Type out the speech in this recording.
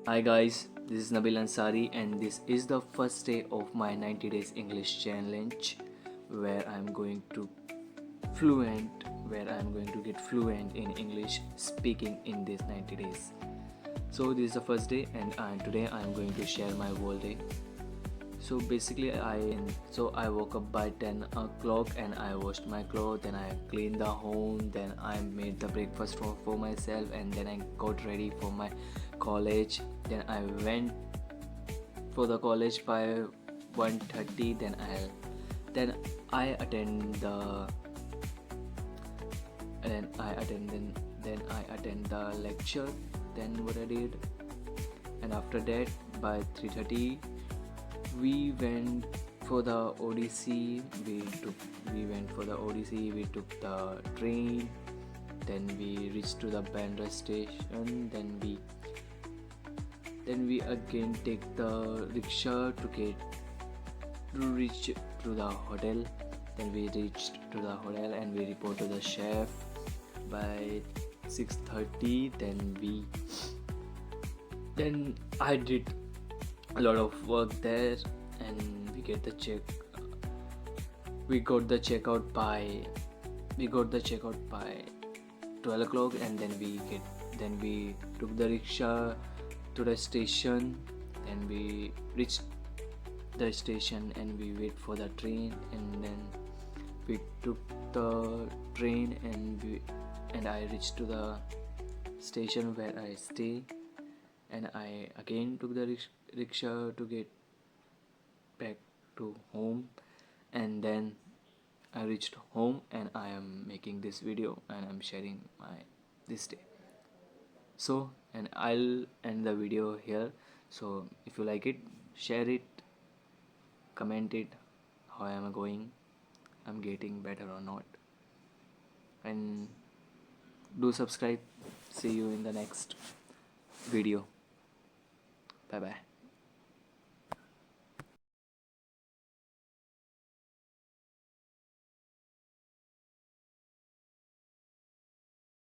Hi guys, this is Nabil Ansari and this is the first day of my 90 days English challenge where I'm going to get fluent in English speaking in these 90 days. So this is the first day and today I'm going to share my whole day. So basically I woke up by 10 o'clock and I washed my clothes, then I cleaned the home, then I made the breakfast for myself, and then I got ready for my college. Then I went for the college by 1:30. Then I attend the then I attend the lecture. Then what I did, and after that by 3:30 we went for the Odyssey. We went for the Odyssey. We took the train. Then we reached to the Bandra station. Then we again take the rickshaw to reach to the hotel. Then we reached to the hotel and we report to the chef by 6:30. Then I did a lot of work there, and we got the checkout by 12 o'clock, and then we took the rickshaw to the station, and we reached the station and we wait for the train, and then we took the train and I reached to the station where I stay, and I again took the rickshaw to get back to home, and then I reached home and I am making this video and I'm sharing my this day. So, and I'll end the video here. So if you like it, share it, comment it, how am I going, I'm getting better or not, and do subscribe. See you in the next video. Bye bye.